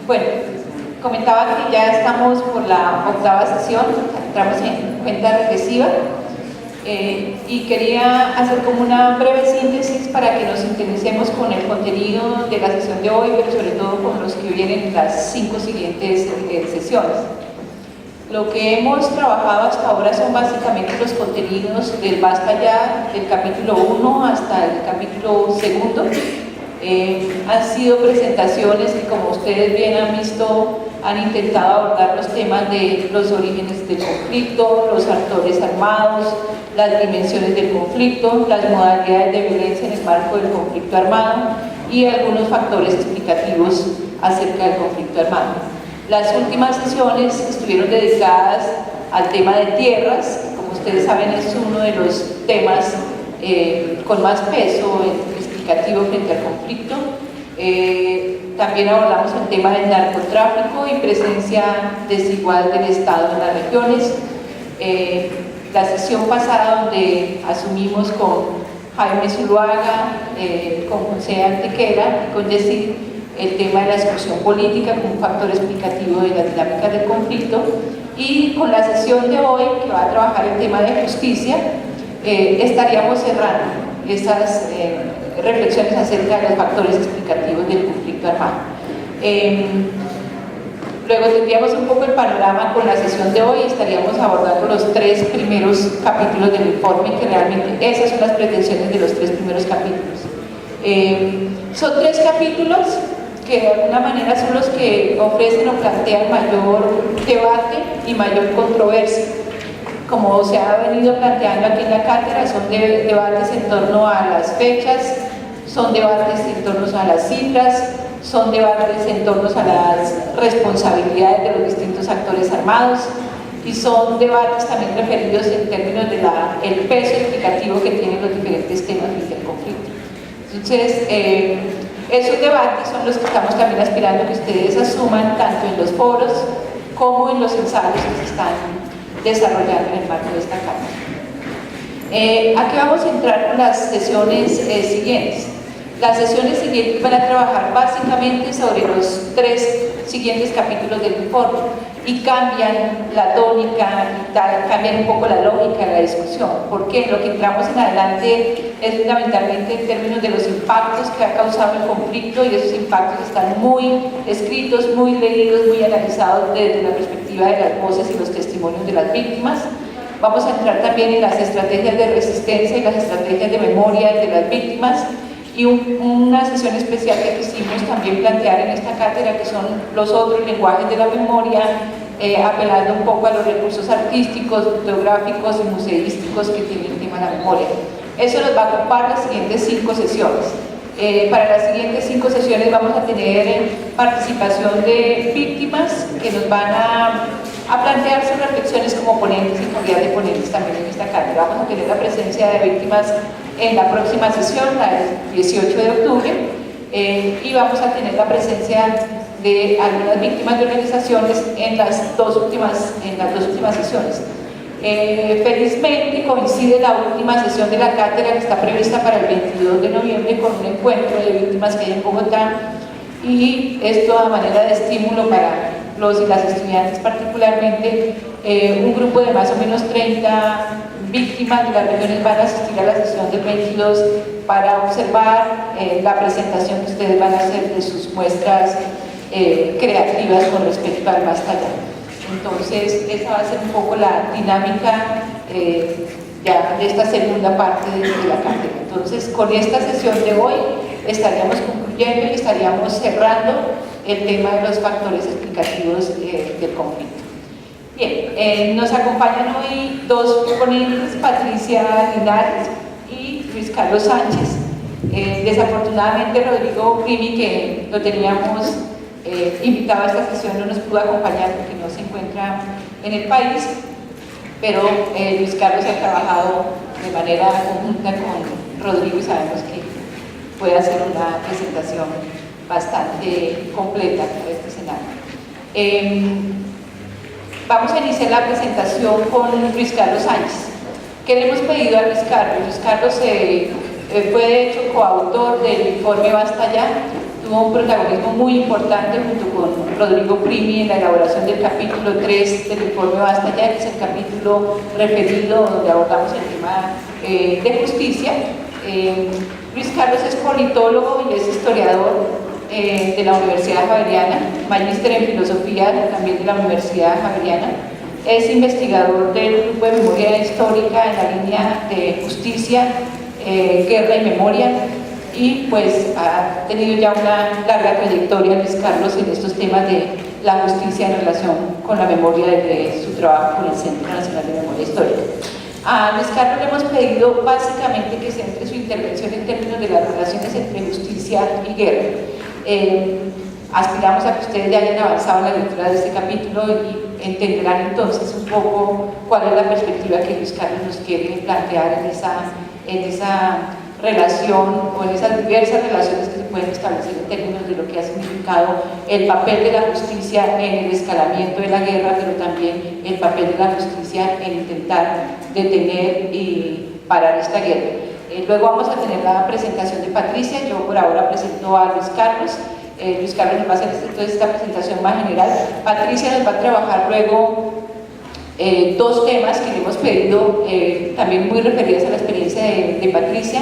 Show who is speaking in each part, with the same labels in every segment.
Speaker 1: Bueno, comentaba que ya estamos por la 8ª sesión, entramos en cuenta regresiva y quería hacer como una breve síntesis para que nos interesemos con el contenido de la sesión de hoy, pero sobre todo con los que vienen en las 5 siguientes sesiones. Lo que hemos trabajado hasta ahora son básicamente los contenidos del Basta Ya, del capítulo 1 hasta el capítulo 2. Han sido presentaciones que, como ustedes bien han visto, han intentado abordar los temas de los orígenes del conflicto, los actores armados, las dimensiones del conflicto, las modalidades de violencia en el marco del conflicto armado y algunos factores explicativos acerca del conflicto armado. Las últimas sesiones estuvieron dedicadas al tema de tierras, que, como ustedes saben, es uno de los temas con más peso explicativo frente al conflicto. También abordamos el tema del narcotráfico y presencia desigual del Estado en las regiones. La sesión pasada, donde asumimos con Jaime Zuluaga, con José Antequera y con Yesid el tema de la exclusión política como un factor explicativo de las dinámicas del conflicto, y con la sesión de hoy, que va a trabajar el tema de justicia, estaríamos cerrando esas reflexiones acerca de los factores explicativos del conflicto armado. Luego tendríamos un poco el panorama con la sesión de hoy, estaríamos abordando los 3 primeros capítulos del informe, que realmente esas son las pretensiones de los 3 primeros capítulos. Son 3 capítulos que de alguna manera son los que ofrecen o plantean mayor debate y mayor controversia. Como se ha venido planteando aquí en la cátedra, son debates en torno a las fechas, son debates en torno a las cifras, son debates en torno a las responsabilidades de los distintos actores armados y son debates también referidos en términos del peso explicativo que tienen los diferentes temas del conflicto. Entonces, esos debates son los que estamos también aspirando que ustedes asuman tanto en los foros como en los ensayos que se están desarrollando en el marco de esta Cámara. Aquí vamos a entrar con las sesiones siguientes. Las sesiones siguientes van a trabajar básicamente sobre los 3 siguientes capítulos del informe y cambian la tónica, cambian un poco la lógica de la discusión, porque lo que entramos en adelante es fundamentalmente en términos de los impactos que ha causado el conflicto, y esos impactos están muy escritos, muy leídos, muy analizados desde la perspectiva de las voces y los testimonios de las víctimas. Vamos a entrar también en las estrategias de resistencia y las estrategias de memoria de las víctimas, y una sesión especial que quisimos también plantear en esta cátedra, que son los otros lenguajes de la memoria, apelando un poco a los recursos artísticos, fotográficos y museísticos que tiene el tema de la memoria. Eso nos va a ocupar las siguientes 5 sesiones. Para las siguientes 5 sesiones vamos a tener participación de víctimas que nos van a plantear sus reflexiones como ponentes y con guías de ponentes también en esta cátedra. Vamos a tener la presencia de víctimas en la próxima sesión, la del 18 de octubre, y vamos a tener la presencia de algunas víctimas de organizaciones en las dos últimas sesiones. Felizmente coincide la última sesión de la cátedra, que está prevista para el 22 de noviembre, con un encuentro de víctimas que hay en Bogotá, y esto a manera de estímulo para los y las estudiantes particularmente. Un grupo de más o menos 30 víctimas de las regiones van a asistir a la sesión del 22 para observar la presentación que ustedes van a hacer de sus muestras creativas con respecto al Basta Ya. Entonces, esa va a ser un poco la dinámica ya de esta segunda parte de la cátedra. Entonces, con esta sesión de hoy estaríamos concluyendo y estaríamos cerrando el tema de los factores explicativos del conflicto. Bien, nos acompañan hoy 2 ponentes, Patricia Linares y Luis Carlos Sánchez. Desafortunadamente Rodrigo Primi, que lo teníamos invitado a esta sesión, no nos pudo acompañar porque no se encuentra en el país, pero Luis Carlos ha trabajado de manera conjunta con Rodrigo y sabemos que puede hacer una presentación bastante completa de este escenario. Vamos a iniciar la presentación con Luis Carlos Sánchez. ¿Qué le hemos pedido a Luis Carlos? Luis Carlos fue de hecho coautor del informe Basta Ya. tuvo un protagonismo muy importante junto con Rodrigo Primi en la elaboración del capítulo 3 del informe Basta Ya, que es el capítulo referido donde abordamos el tema de justicia. Luis Carlos es politólogo y es historiador de la Universidad Javeriana, magíster en filosofía también de la Universidad Javeriana. Es investigador del Grupo de Memoria Histórica en la línea de justicia, guerra y memoria, y pues ha tenido ya una larga trayectoria Luis Carlos en estos temas de la justicia en relación con la memoria desde su trabajo con el Centro Nacional de Memoria Histórica. A Luis Carlos le hemos pedido básicamente que centre su intervención en términos de las relaciones entre justicia y guerra. Aspiramos a que ustedes ya hayan avanzado en la lectura de este capítulo y entenderán entonces un poco cuál es la perspectiva que Luis Carlos nos quiere plantear en esa relación o en esas diversas relaciones que se pueden establecer en términos de lo que ha significado el papel de la justicia en el escalamiento de la guerra, pero también el papel de la justicia en intentar detener y parar esta guerra. Luego vamos a tener la presentación de Patricia. Yo por ahora presento a Luis Carlos. Luis Carlos nos va a hacer entonces esta presentación más general. Patricia nos va a trabajar luego dos temas que le hemos pedido, también muy referidos a la experiencia de Patricia.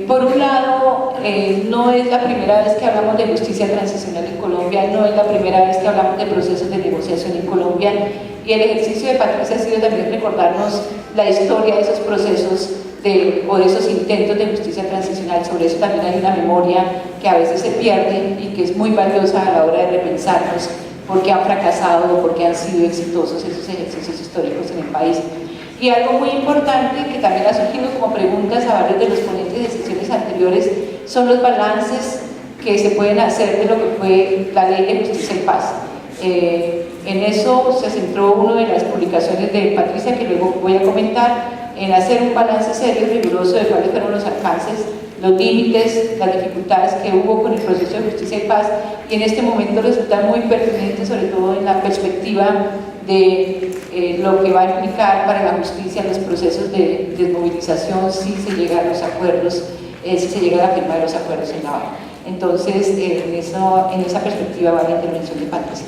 Speaker 1: Por un lado, no es la primera vez que hablamos de justicia transicional en Colombia, no es la primera vez que hablamos de procesos de negociación en Colombia, y el ejercicio de Patricia ha sido también recordarnos la historia de esos procesos o de esos intentos de justicia transicional. Sobre eso también hay una memoria que a veces se pierde y que es muy valiosa a la hora de repensarnos por qué han fracasado o por qué han sido exitosos esos ejercicios históricos en el país. Y algo muy importante que también ha surgido como preguntas a varios de los ponentes de sesiones anteriores son los balances que se pueden hacer de lo que fue la Ley de Justicia y Paz. En eso se centró una de las publicaciones de Patricia, que luego voy a comentar, en hacer un balance serio y riguroso de cuáles fueron los alcances, los límites, las dificultades que hubo con el proceso de justicia y paz, y en este momento resulta muy pertinente, sobre todo en la perspectiva de lo que va a implicar para la justicia los procesos de desmovilización si se llega a los acuerdos, si se llega a la firma de los acuerdos en La Habana. Entonces, en esa perspectiva va la intervención de Patricia.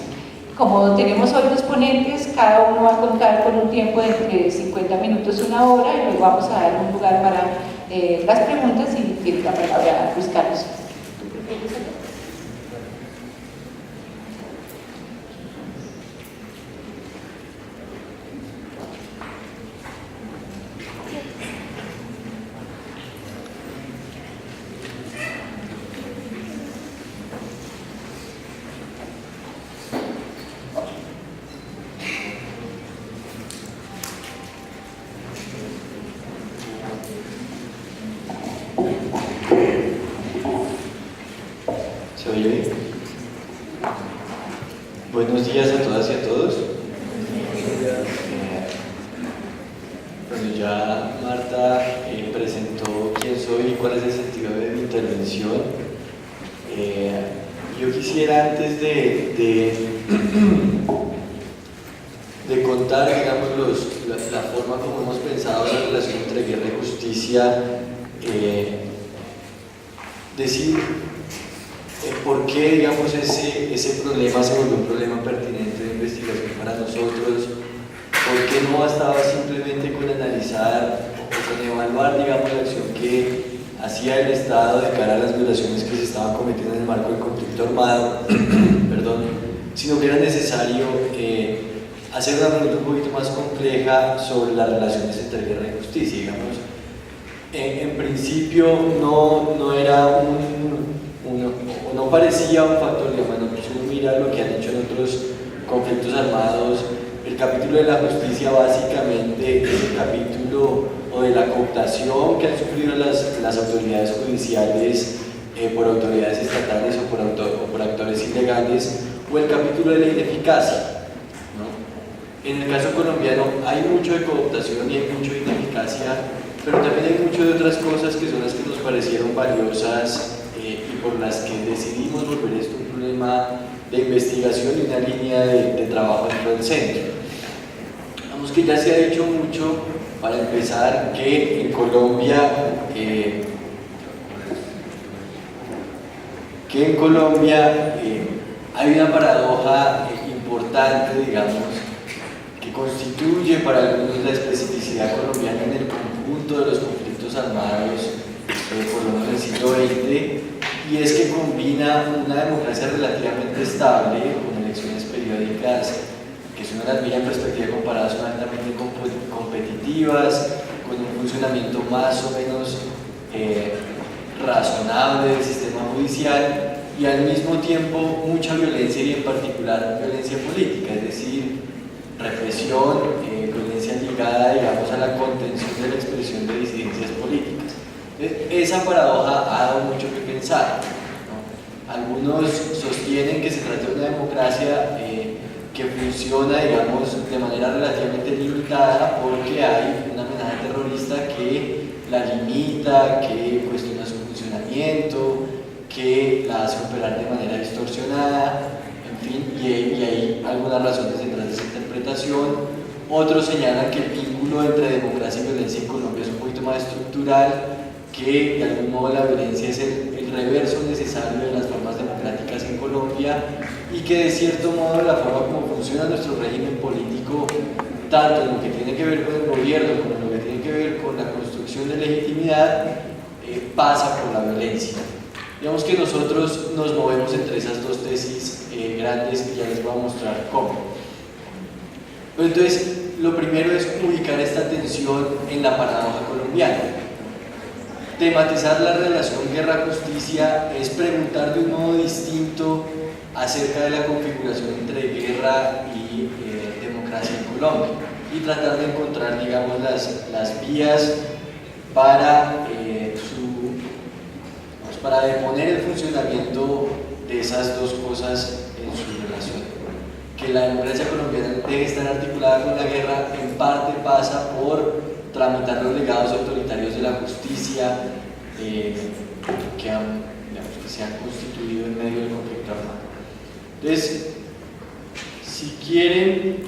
Speaker 1: Como tenemos hoy dos ponentes, cada uno va a contar con un tiempo de entre 50 minutos y una hora, y luego vamos a dar un lugar para las preguntas, y tiene la palabra Luis Carlos.
Speaker 2: Buenos días a todas y a todos. Bueno, ya Marta presentó quién soy y cuál es el sentido de mi intervención. Yo quisiera, antes de contar, digamos, la forma como hemos pensado la relación entre guerra y justicia, decir por qué, digamos, ese problema se volvió un problema pertinente de investigación para nosotros, por qué no bastaba simplemente con analizar o con evaluar, digamos, la acción que hacía el Estado de cara a las violaciones que se estaban cometiendo en el marco del conflicto armado, perdón, sino que era necesario hacer una pregunta un poquito más compleja sobre las relaciones entre guerra y justicia, digamos. En principio no era no parecía un factor, digamos, si uno mira lo que han hecho en otros conflictos armados, el capítulo de la justicia básicamente es el capítulo o de la cooptación que han sufrido las autoridades judiciales por autoridades estatales o por actores ilegales, o el capítulo de la ineficacia, ¿no? En el caso colombiano hay mucho de cooptación y hay mucho de ineficacia, pero también hay mucho de otras cosas que son las que nos parecieron valiosas y por las que decidimos volver esto un problema de investigación y una línea de trabajo dentro del centro. Vamos, que ya se ha hecho mucho para empezar, que en Colombia que en Colombia hay una paradoja importante, digamos, que constituye para algunos la especificidad colombiana en el conjunto de los conflictos armados, por lo menos del siglo XX, y es que combina una democracia relativamente estable, con elecciones periódicas que si uno las mira en perspectiva comparada son altamente competitivas, con un funcionamiento más o menos razonable del sistema judicial, y al mismo tiempo mucha violencia, y en particular violencia política, es decir, represión, violencia ligada, digamos, a la contención de la expresión de disidencias políticas. Esa paradoja ha dado mucho que pensar, ¿no? Algunos sostienen que se trata de una democracia que funciona, digamos, de manera relativamente limitada porque hay una amenaza terrorista que la limita, que cuestiona su funcionamiento, que la hace operar de manera distorsionada, en fin, y hay algunas razones detrás de esa interpretación. Otros señalan que el vínculo entre democracia y violencia en Colombia es un poquito más estructural, que de algún modo la violencia es el reverso necesario de las formas democráticas en Colombia, y que de cierto modo la forma como funciona nuestro régimen político, tanto en lo que tiene que ver con el gobierno como en lo que tiene que ver con la construcción de legitimidad, pasa por la violencia. Digamos que nosotros nos movemos entre esas dos tesis grandes, que ya les voy a mostrar cómo. Pero entonces, lo primero es ubicar esta tensión en la paradoja colombiana. Tematizar la relación guerra-justicia es preguntar de un modo distinto acerca de la configuración entre guerra y democracia en Colombia, y tratar de encontrar, digamos, las vías para para deponer el funcionamiento de esas dos cosas en su relación. Que la democracia colombiana debe estar articulada con la guerra, en parte pasa por tramitar los legados autoritarios de la justicia que se han constituido en medio del conflicto armado. Entonces, si quieren,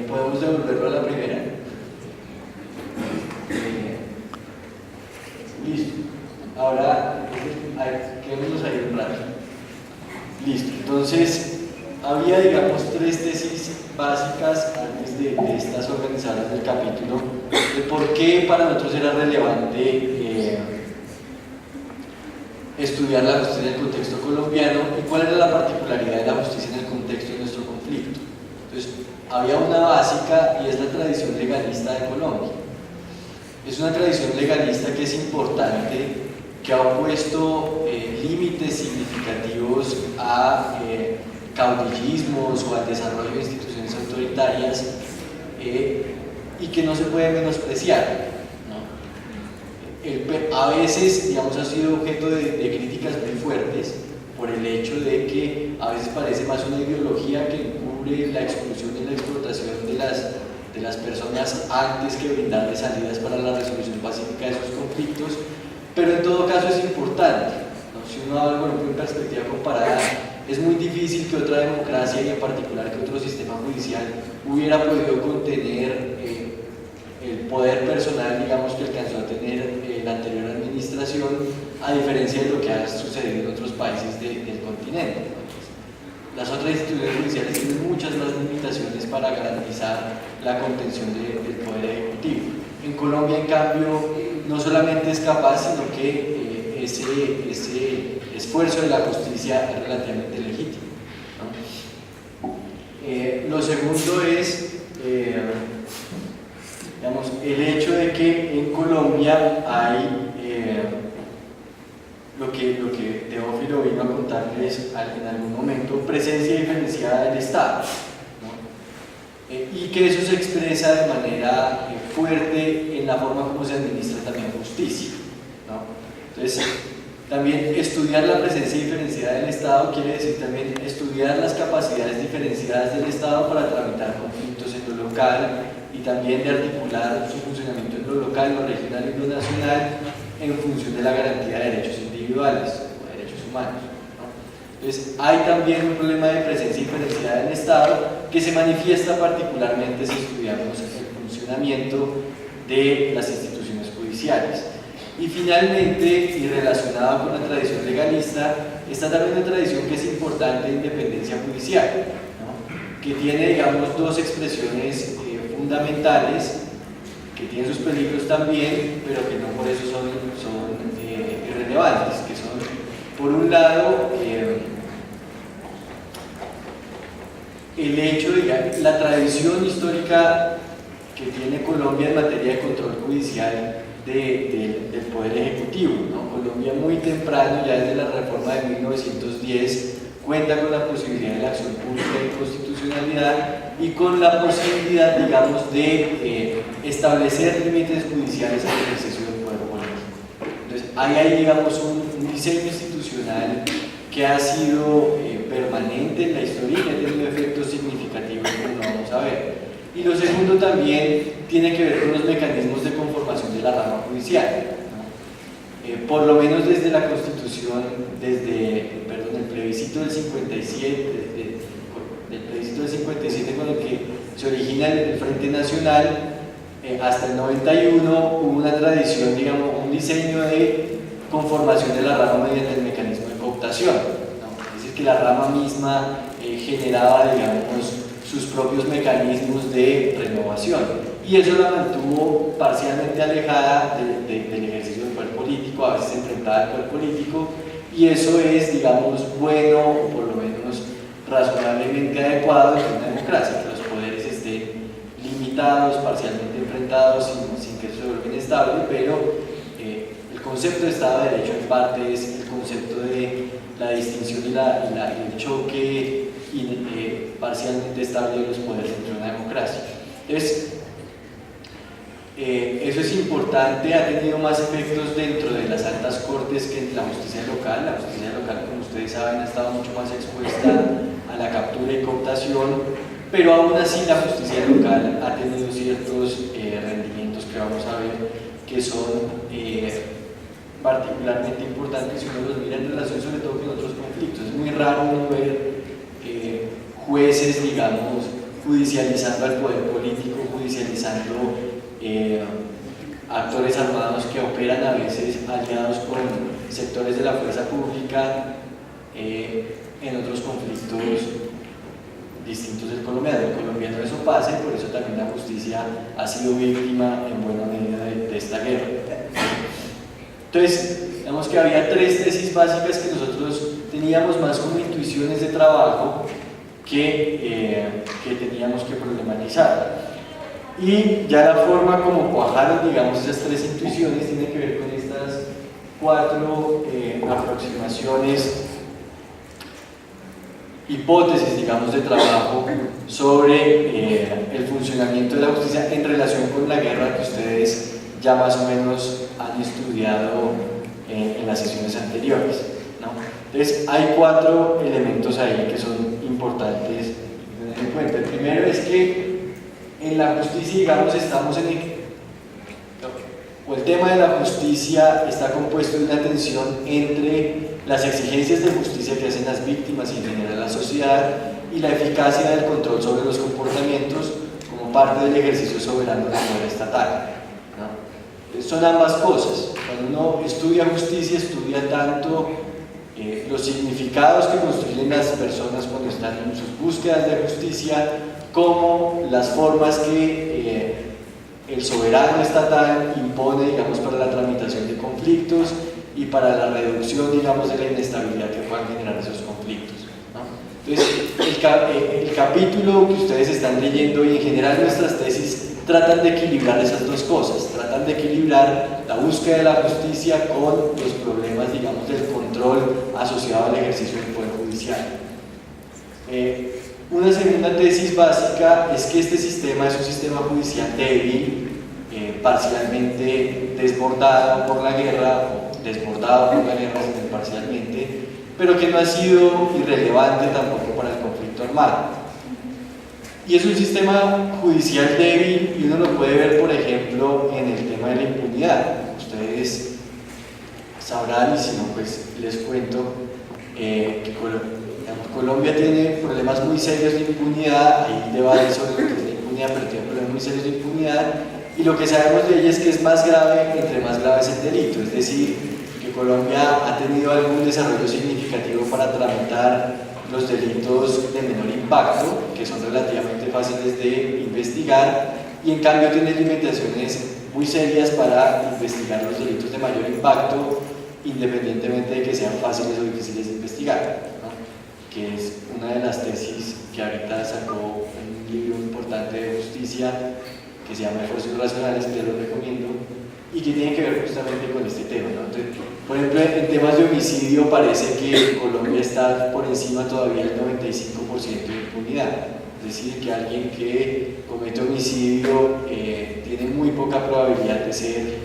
Speaker 2: podemos devolverlo a la primera. Listo. Ahora, quedémonos ahí un rato. Listo. Entonces, había, digamos, tres tesis básicas antes de estas organizadas del capítulo de por qué para nosotros era relevante estudiar la justicia en el contexto colombiano y cuál era la particularidad de la justicia en el contexto de nuestro conflicto. Entonces, había una básica, y es la tradición legalista de Colombia. Es una tradición legalista que es importante, que ha opuesto límites significativos a caudillismos o al desarrollo de instituciones autoritarias, y que no se puede menospreciar, ¿no? A veces, digamos, ha sido objeto de críticas muy fuertes por el hecho de que a veces parece más una ideología que encubre la exclusión y la explotación de las personas antes que brindarles salidas para la resolución pacífica de sus conflictos, pero en todo caso es importante, ¿no? Si uno habla, por ejemplo, en perspectiva comparada, es muy difícil que otra democracia, y en particular que otro sistema judicial, hubiera podido contener el poder personal, digamos, que alcanzó a tener la anterior administración, a diferencia de lo que ha sucedido en otros países del continente. Las otras instituciones judiciales tienen muchas más limitaciones para garantizar la contención del poder ejecutivo. En Colombia, en cambio, no solamente es capaz, sino que ese esfuerzo de la justicia es relativamente legítimo, ¿no? Lo segundo es digamos, el hecho de que en Colombia hay lo que Teófilo vino a contarles en algún momento, presencia diferenciada del Estado, ¿no? Y que eso se expresa de manera fuerte en la forma como se administra también justicia, ¿no? Entonces, también estudiar la presencia diferenciada del Estado quiere decir también estudiar las capacidades diferenciadas del Estado para tramitar conflictos en lo local, y también de articular su funcionamiento en lo local, lo regional y lo nacional en función de la garantía de derechos individuales o de derechos humanos, ¿no? Entonces, hay también un problema de presencia diferenciada del Estado que se manifiesta particularmente si estudiamos el funcionamiento de las instituciones judiciales. Y finalmente, y relacionado con la tradición legalista, está también una tradición que es importante de independencia judicial, ¿no? Que tiene, digamos, dos expresiones fundamentales, que tienen sus peligros también, pero que no por eso son irrelevantes, que son, por un lado, el hecho de la tradición histórica que tiene Colombia en materia de control judicial del Poder Ejecutivo, ¿no? Colombia muy temprano, ya desde la reforma de 1910, cuenta con la posibilidad de la acción pública de constitucionalidad y con la posibilidad, digamos, de establecer límites judiciales al ejercicio del poder político. Entonces, hay, digamos, un diseño institucional que ha sido permanente en la historia y que ha tenido efectos significativos, como lo vamos a ver. Y lo segundo también tiene que ver con los mecanismos de conformación de la rama judicial, ¿no? Por lo menos desde la Constitución, el plebiscito del 57, con el que se origina el Frente Nacional, hasta el 91 hubo una tradición, digamos, un diseño de conformación de la rama mediante el mecanismo de cooptación, ¿no? Es decir, que la rama misma generaba, digamos, sus propios mecanismos de renovación, y eso la mantuvo parcialmente alejada del ejercicio del poder político, a veces enfrentada al poder político, y eso es, digamos, bueno, o por lo menos razonablemente adecuado en una democracia, que los poderes estén limitados, parcialmente enfrentados, sin que eso se vuelva inestable, pero el concepto de Estado de Derecho en parte es el concepto de la distinción y el choque parcialmente estable de los poderes dentro de una democracia. Entonces, eso es importante, ha tenido más efectos dentro de las altas cortes que en la justicia local. La justicia local, como ustedes saben, ha estado mucho más expuesta a la captura y cooptación, pero aún así la justicia local ha tenido ciertos rendimientos que vamos a ver que son particularmente importantes si uno los mira en relación sobre todo con otros conflictos. Es muy raro uno ver jueces, digamos, judicializando al poder político, judicializando actores armados que operan a veces aliados con sectores de la fuerza pública en otros conflictos distintos del colombiano. El colombiano eso pasa y por eso también la justicia ha sido víctima en buena medida de esta guerra. Entonces, digamos que había tres tesis básicas que nosotros teníamos más como intuiciones de trabajo que teníamos que problematizar. Y ya la forma como cuajaron, digamos, esas tres intuiciones tiene que ver con estas cuatro aproximaciones, hipótesis, digamos, de trabajo sobre el funcionamiento de la justicia en relación con la guerra que ustedes ya más o menos han estudiado en las sesiones anteriores, ¿no? Entonces, hay cuatro elementos ahí que son importantes tener en cuenta. El primero es que en la justicia, digamos, estamos el tema de la justicia está compuesto de una tensión entre las exigencias de justicia que hacen las víctimas y en general la sociedad y la eficacia del control sobre los comportamientos como parte del ejercicio soberano del poder estatal, ¿no? Son ambas cosas. Cuando uno estudia justicia, estudia tanto los significados que construyen las personas cuando están en sus búsquedas de justicia, como las formas que el soberano estatal impone, digamos, para la tramitación de conflictos y para la reducción, digamos, de la inestabilidad que puedan generar esos conflictos, ¿no? Entonces, el capítulo que ustedes están leyendo y en general nuestras tesis tratan de equilibrar esas dos cosas, tratan de equilibrar la búsqueda de la justicia con los problemas, digamos, del control asociado al ejercicio del poder judicial. Una segunda tesis básica es que este sistema es un sistema judicial débil, parcialmente desbordado por la guerra, o desbordado por la guerra parcialmente, pero que no ha sido irrelevante tampoco para el conflicto armado. Y es un sistema judicial débil y uno lo puede ver, por ejemplo, en el tema de la impunidad. Ustedes sabrán, y si no, pues les cuento, que Digamos, Colombia tiene problemas muy serios de impunidad, hay debates sobre lo que es la impunidad, pero tiene problemas muy serios de impunidad, y lo que sabemos de ella es que es más grave entre más grave es el delito, es decir, que Colombia ha tenido algún desarrollo significativo para tramitar los delitos de menor impacto, que son relativamente fáciles de investigar, y en cambio tiene limitaciones muy serias para investigar los delitos de mayor impacto, independientemente de que sean fáciles o difíciles de investigar, ¿no? Que es una de las tesis que ahorita sacó un libro importante de justicia que se llama Esfuerzos Irracionales, que lo recomiendo, y que tiene que ver justamente con este tema, ¿no? Entonces, por ejemplo, en temas de homicidio parece que Colombia está por encima todavía del 95% de impunidad, es decir, que alguien que comete homicidio tiene muy poca probabilidad de ser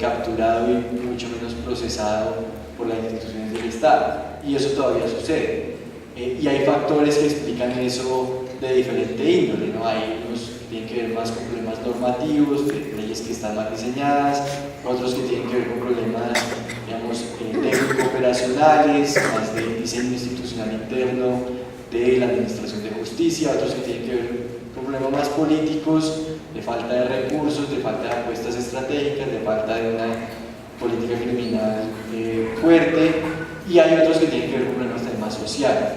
Speaker 2: capturado y mucho menos procesado por las instituciones del Estado, y eso todavía sucede. Y hay factores que explican eso de diferente índole, ¿no? Hay unos que tienen que ver más con problemas normativos, de leyes que están mal diseñadas, otros que tienen que ver con problemas, digamos, técnico-operacionales, más de diseño institucional interno de la Administración de Justicia, otros que tienen que ver con problemas más políticos, de falta de recursos, de falta de apuestas estratégicas, de falta de una política criminal fuerte, y hay otros que tienen que ver con problemas más sociales,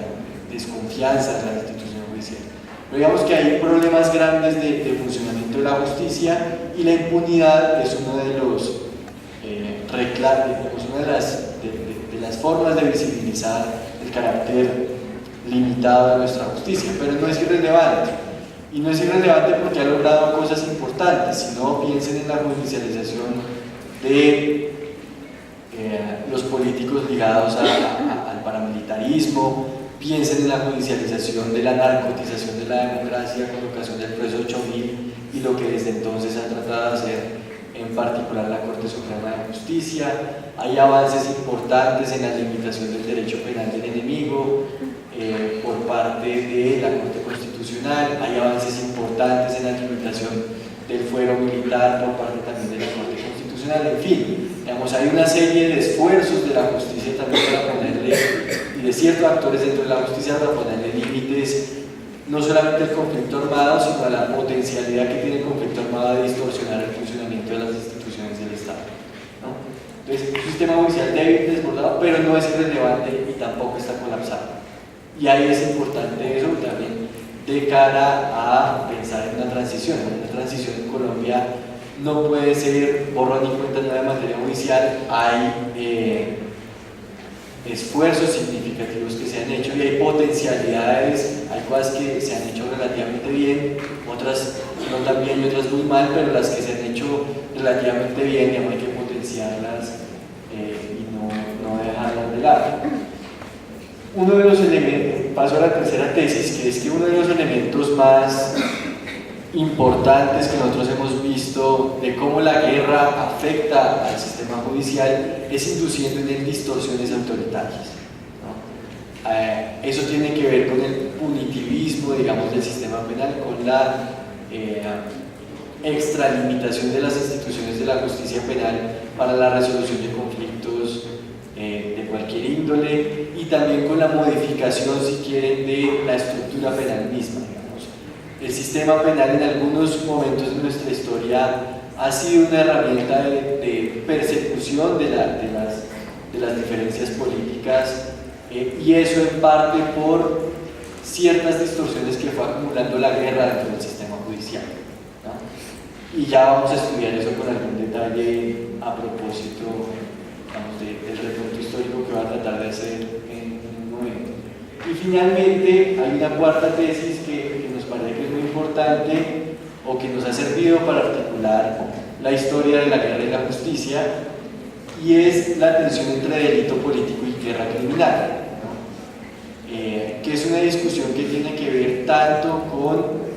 Speaker 2: desconfianza en la institución judicial. Pero digamos que hay problemas grandes de funcionamiento de la justicia, y la impunidad es uno de los reclamos, una de las formas de visibilizar el carácter limitado de nuestra justicia, pero no es irrelevante. Y no es irrelevante porque ha logrado cosas importantes. Si no, piensen en la judicialización de los políticos ligados al paramilitarismo, piensen en la judicialización de la narcotización de la democracia con ocasión del proceso 8000 y lo que desde entonces ha tratado de hacer en particular la Corte Suprema de Justicia. Hay avances importantes en la limitación del derecho penal del enemigo por parte de la Corte Constitucional, hay avances importantes en la limitación del fuero militar por parte también de la Corte Constitucional, en fin, digamos, hay una serie de esfuerzos de la justicia también para ponerle, y de ciertos actores dentro de la justicia para ponerle límites no solamente al conflicto armado, sino a la potencialidad que tiene el conflicto armado de distorsionar el funcionamiento de las instituciones del Estado, ¿no? Entonces, un sistema judicial débil, desbordado, pero no es irrelevante y tampoco está colapsado. Y ahí es importante eso también de cara a pensar en una transición. Una transición en Colombia no puede ser borrón y cuenta nueva en materia judicial. Hay esfuerzos significativos que se han hecho y hay potencialidades, hay cosas que se han hecho relativamente bien, otras no tan bien y otras muy mal, pero las que se han hecho relativamente bien, digamos, hay que potenciarlas y no dejarlas de lado. Uno de los elementos, paso a la tercera tesis, que es que uno de los elementos más importantes que nosotros hemos visto de cómo la guerra afecta al sistema judicial es induciendo en él distorsiones autoritarias, ¿no? Eso tiene que ver con el punitivismo, digamos, del sistema penal, con la extralimitación de las instituciones de la justicia penal para la resolución de conflictos de cualquier índole, y también con la modificación, si quieren, de la estructura penal misma. Digamos, el sistema penal en algunos momentos de nuestra historia ha sido una herramienta de persecución de las diferencias políticas, y eso en parte por ciertas distorsiones que fue acumulando la guerra dentro del sistema judicial, ¿no? Y ya vamos a estudiar eso con algún detalle a propósito, digamos, del recuento histórico que va a tratar de hacer en un momento. Y finalmente hay una cuarta tesis que nos parece que es muy importante o que nos ha servido para articular la historia de la guerra y la justicia, y es la tensión entre delito político y guerra criminal, ¿no? Que es una discusión que tiene que ver tanto con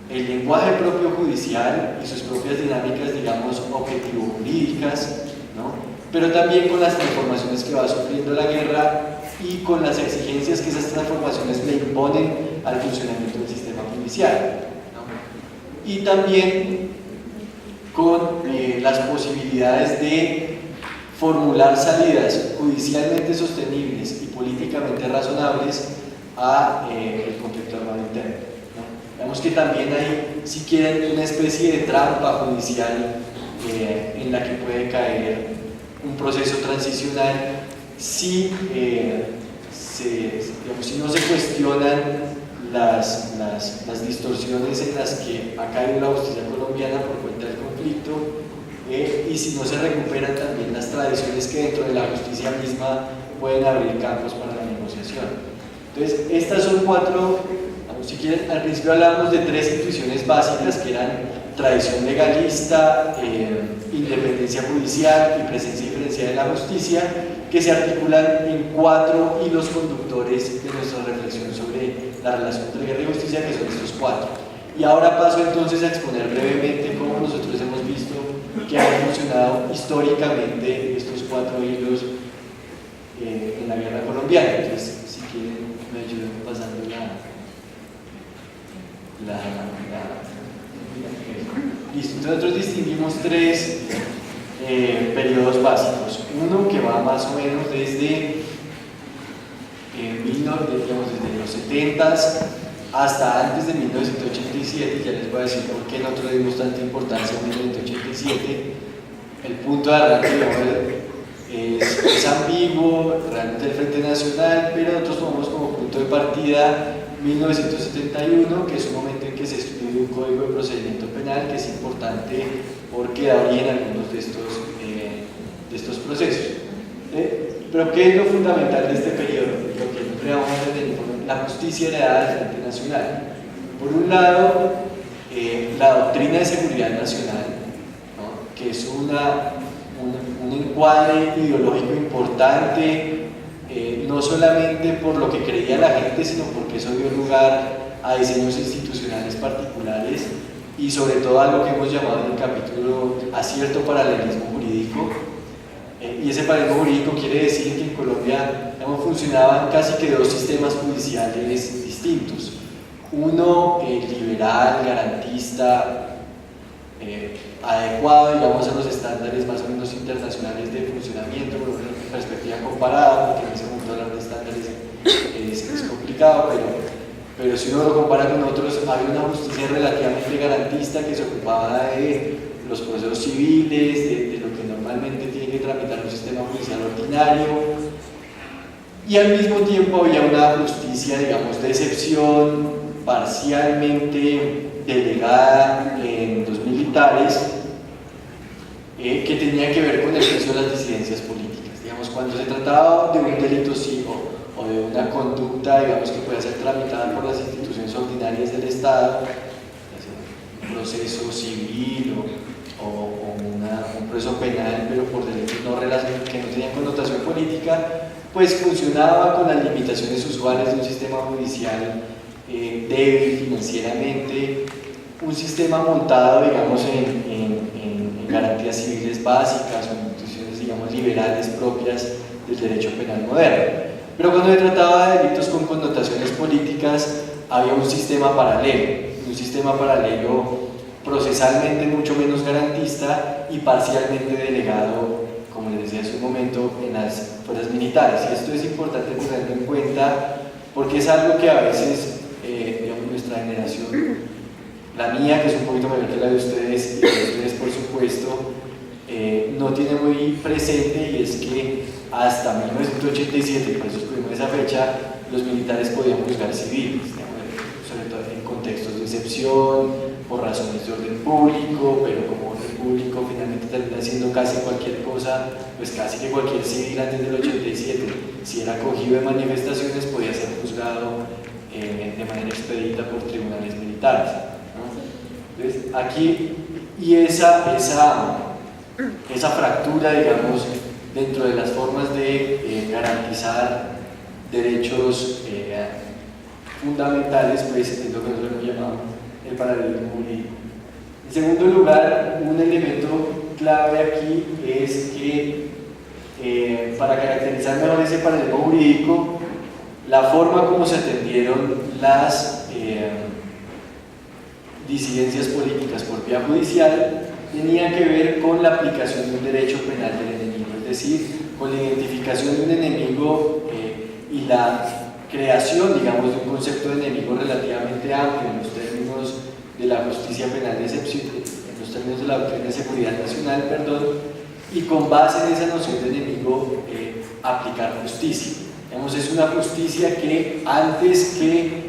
Speaker 2: el lenguaje propio judicial y sus propias dinámicas, digamos, objetivo-jurídicas, ¿no? Pero también con las transformaciones que va sufriendo la guerra y con las exigencias que esas transformaciones le imponen al funcionamiento del sistema judicial, ¿no? Y también con las posibilidades de formular salidas judicialmente sostenibles y políticamente razonables a el conflicto armado interno, ¿no? Vemos que también hay, si quieren, una especie de trampa judicial en la que puede caer un proceso transicional si, si no se cuestionan las distorsiones en las que ha caído la justicia colombiana por cuenta del conflicto, y si no se recuperan también las tradiciones que dentro de la justicia misma pueden abrir campos para la negociación. Entonces, estas son cuatro, si quieren, al principio hablábamos de tres intuiciones básicas que eran tradición legalista, independencia judicial y presencia diferenciada de la justicia, que se articulan en cuatro hilos conductores de nuestra reflexión sobre la relación entre guerra y justicia, que son estos cuatro. Y ahora paso entonces a exponer brevemente cómo nosotros hemos visto que han funcionado históricamente estos cuatro hilos en la guerra colombiana. Entonces, si quieren, me ayudan pasando listo. Entonces nosotros distinguimos tres periodos básicos. Uno que va más o menos desde los 70s hasta antes de 1987. Ya les voy a decir por qué nosotros le dimos tanta importancia a 1987. El punto de arranque es ambiguo, realmente el Frente Nacional, pero nosotros tomamos como punto de partida 1971, que es un momento en que se estudia un código de procedimiento penal que es importante porque da origen a algunos de estos procesos. Pero ¿qué es lo fundamental de este periodo? Lo que siempre vamos a tener, la justicia heredada del Frente Nacional. Por un lado, la doctrina de seguridad nacional, ¿no? Que es un encuadre ideológico importante, no solamente por lo que creía la gente, sino porque eso dio lugar a diseños institucionales particulares y sobre todo algo que hemos llamado en el capítulo a cierto paralelismo jurídico. Y ese paralelismo jurídico quiere decir que en Colombia funcionaban casi que dos sistemas judiciales distintos. Uno liberal, garantista, adecuado, digamos, a los estándares más o menos internacionales de funcionamiento, por una perspectiva comparada, porque en ese momento hablar de estándares es complicado, pero si uno lo compara con otros, había una justicia relativamente garantista que se ocupaba de los procesos civiles, de lo que normalmente tiene que tramitar un sistema judicial ordinario, y al mismo tiempo había una justicia, digamos, de excepción, parcialmente delegada en los militares, que tenía que ver con el juicio de las disidencias políticas. Digamos, cuando se trataba de un delito sí o de una conducta, digamos, que pueda ser tramitada por las instituciones ordinarias del Estado, un proceso civil o un proceso penal, pero por delitos que no tenían connotación política, pues funcionaba con las limitaciones usuales de un sistema judicial débil financieramente, un sistema montado, digamos, en garantías civiles básicas o instituciones, digamos, liberales propias del derecho penal moderno. Pero cuando se trataba de delitos con connotaciones políticas, había un sistema paralelo procesalmente mucho menos garantista y parcialmente delegado, como les decía hace un momento, en las fuerzas militares. Y esto es importante tenerlo en cuenta porque es algo que a veces, digamos, nuestra generación, la mía, que es un poquito mayor que la de ustedes, y la de ustedes por supuesto, no tiene muy presente, y es que hasta 1987, por eso escogimos esa fecha, los militares podían juzgar civiles, sobre todo en contextos de excepción, por razones de orden público, pero como orden público finalmente termina siendo casi cualquier cosa, pues casi que cualquier civil antes del 87, si era acogido de manifestaciones, podía ser juzgado de manera expedita por tribunales militares, ¿no? Entonces, aquí, y esa fractura, digamos, dentro de las formas de garantizar derechos fundamentales, pues es lo que nosotros llamamos el paralelismo jurídico. En segundo lugar, un elemento clave aquí es que para caracterizar mejor ese paralelismo jurídico, la forma como se atendieron las disidencias políticas por vía judicial tenía que ver con la aplicación de un derecho penal del enemigo, es decir, con la identificación de un enemigo y la creación, digamos, de un concepto de enemigo relativamente amplio en los términos de la justicia penal de excepción, en los términos de la doctrina de seguridad nacional, perdón, y con base en esa noción de enemigo aplicar justicia. Digamos, es una justicia que antes que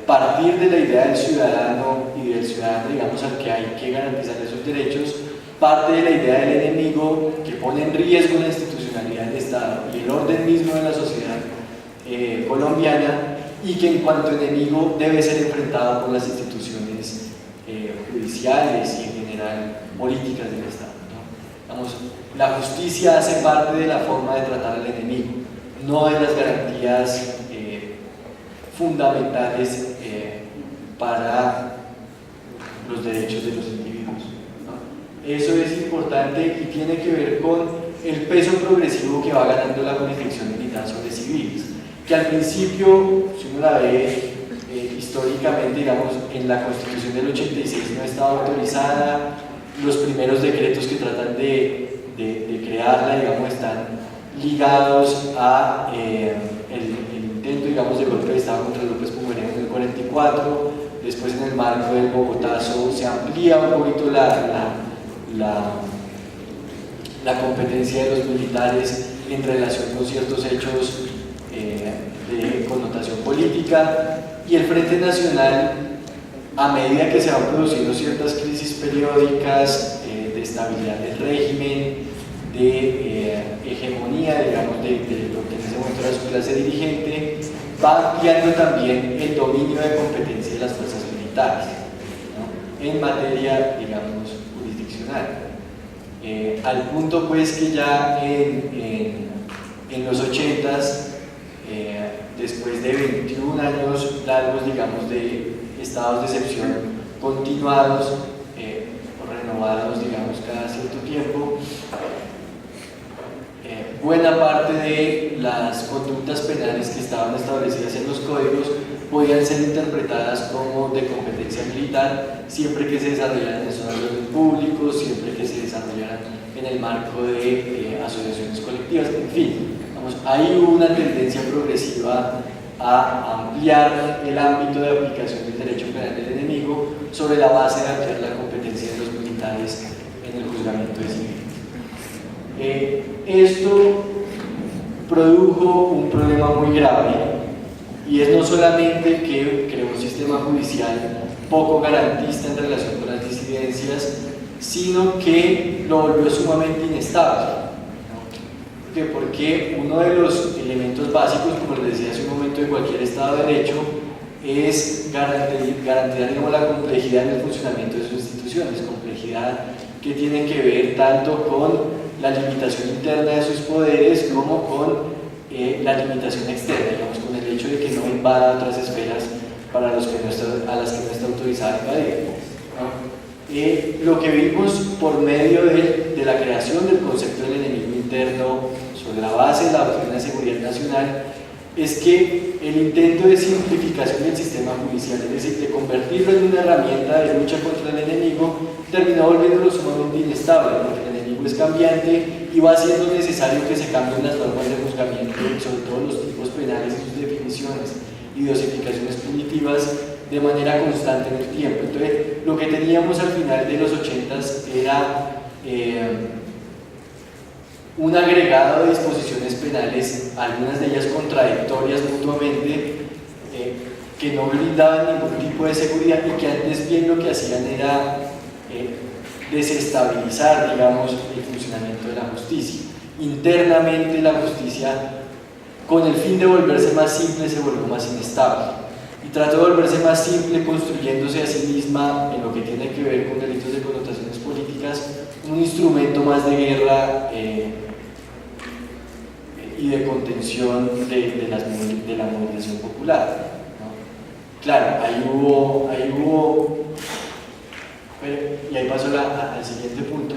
Speaker 2: partir de la idea del ciudadano y del ciudadano, digamos, al que hay que garantizar esos derechos, parte de la idea del enemigo que pone en riesgo la institucionalidad del Estado y el orden mismo de la sociedad colombiana, y que en cuanto enemigo debe ser enfrentado por las instituciones judiciales y en general políticas del Estado, ¿no? Digamos, la justicia hace parte de la forma de tratar al enemigo, no de las garantías fundamentales para los derechos de los individuos, ¿no? Eso es importante y tiene que ver con el peso progresivo que va ganando la jurisdicción militar sobre civiles, que al principio, si uno la ve históricamente, digamos, en la Constitución del 86 no estaba autorizada, los primeros decretos que tratan de crearla, digamos, están ligados a el intento, digamos, de golpe de Estado contra López Pumarejo en el 44, después en el marco del Bogotazo se amplía un poquito la competencia de los militares en relación con ciertos hechos de connotación política, y el Frente Nacional, a medida que se van produciendo ciertas crisis periódicas de estabilidad del régimen, de hegemonía, digamos, de lo que en ese momento era su clase dirigente, va ampliando también el dominio de competencia de las fuerzas militares, ¿no?, en materia, digamos, jurisdiccional. Al punto pues que ya en los 80s, después de 21 años largos, digamos, de estados de excepción continuados o renovados, digamos, cada cierto tiempo, buena parte de las conductas penales que estaban establecidas en los códigos podían ser interpretadas como de competencia militar, siempre que se desarrollaran en zonas de orden público, siempre que se desarrollaran en el marco de asociaciones colectivas, en fin. Vamos, hay una tendencia progresiva a ampliar el ámbito de aplicación del derecho penal del enemigo sobre la base de ampliar la competencia de los militares en el juzgamiento de civiles. Esto produjo un problema muy grave, y es no solamente que creó un sistema judicial poco garantista en relación con las disidencias, sino que lo volvió sumamente inestable, ¿no? Porque uno de los elementos básicos, como les decía hace un momento, de cualquier Estado de Derecho es garantizar, digamos, la complejidad en el funcionamiento de sus instituciones, complejidad que tiene que ver tanto con la limitación interna de sus poderes como con la limitación externa, digamos, con el hecho de que no invada otras esferas para los que a las que no está autorizada invadir, ¿no? Lo que vimos por medio de la creación del concepto del enemigo interno sobre la base de la doctrina de seguridad nacional es que el intento de simplificación del sistema judicial, es decir, de convertirlo en una herramienta de lucha contra el enemigo, terminó volviéndolo sumamente inestable, porque el enemigo es cambiante y va siendo necesario que se cambien las normas de juzgamiento, sobre todo los tipos penales y sus definiciones y dosificaciones punitivas, de manera constante en el tiempo. Entonces, lo que teníamos al final de los 80s era un agregado de disposiciones penales, algunas de ellas contradictorias mutuamente, que no brindaban ningún tipo de seguridad y que antes bien lo que hacían era desestabilizar, digamos, el funcionamiento de la justicia. Internamente la justicia, con el fin de volverse más simple, se volvió más inestable y trató de volverse más simple construyéndose a sí misma, en lo que tiene que ver con delitos de connotaciones políticas, un instrumento más de guerra y de contención de la movilización popular, ¿no? Claro, ahí hubo y ahí paso al siguiente punto,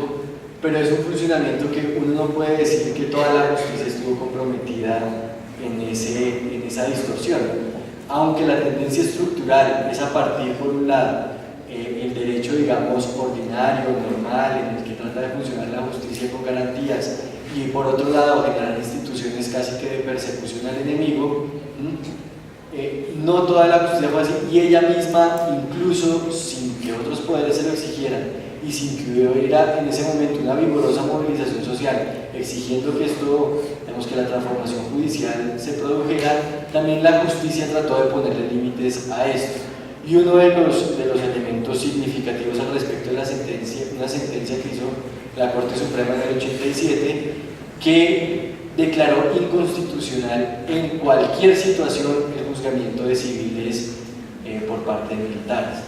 Speaker 2: pero es un funcionamiento que uno no puede decir que toda la justicia estuvo comprometida en esa distorsión, aunque la tendencia estructural es a partir, por un lado, el derecho, digamos, ordinario, normal, en el que trata de funcionar la justicia con garantías, y por otro lado generar instituciones casi que de persecución al enemigo, no toda la justicia fue así, y ella misma, incluso sin que otros poderes se lo exigieran, y sin que hubiera en ese momento una vigorosa movilización social exigiendo que esto, digamos, que la transformación judicial se produjera, también la justicia trató de ponerle límites a esto. Y uno de los elementos significativos al respecto de la sentencia, una sentencia que hizo la Corte Suprema en el 87, que declaró inconstitucional en cualquier situación el juzgamiento de civiles por parte de militares.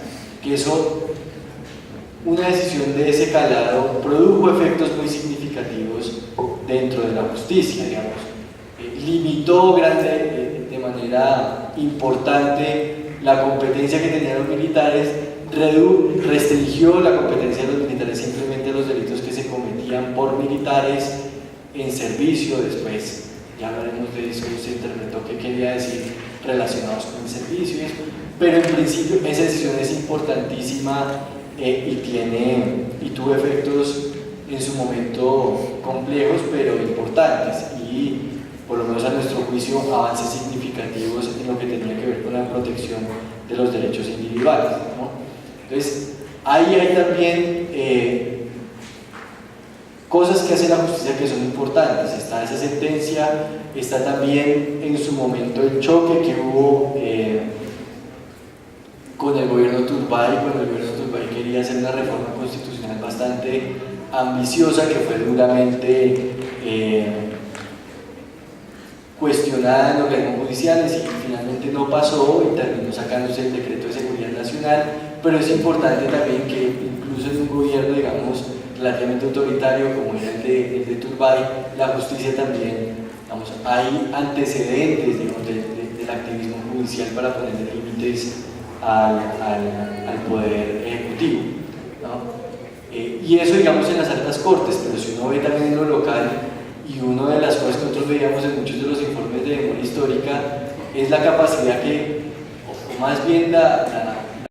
Speaker 2: Que eso, una decisión de ese calado, produjo efectos muy significativos dentro de la justicia, digamos. Limitó de manera importante la competencia que tenían los militares, restringió la competencia de los militares simplemente a los delitos que se cometían por militares en servicio. Después ya hablaremos de eso, se interpretó qué quería decir relacionados con el servicio y eso, pero en principio esa decisión es importantísima y tuvo efectos en su momento complejos pero importantes, y por lo menos a nuestro juicio avances significativos en lo que tenía que ver con la protección de los derechos individuales, ¿no? Entonces ahí hay también cosas que hace la justicia que son importantes. Está esa sentencia, está también en su momento el choque que hubo con el gobierno Turbay, cuando el gobierno Turbay quería hacer una reforma constitucional bastante ambiciosa que fue duramente cuestionada en organismos judiciales y finalmente no pasó y terminó sacándose el decreto de seguridad nacional. Pero es importante también que incluso en un gobierno, digamos, relativamente autoritario como era el de Turbay, la justicia también, digamos, hay antecedentes, digamos, del activismo judicial para poner límites al poder ejecutivo, ¿no? Y eso, digamos, en las altas cortes, pero si uno ve también en lo local, y una de las cosas que nosotros veíamos en muchos de los informes de memoria histórica es la capacidad que, o más bien la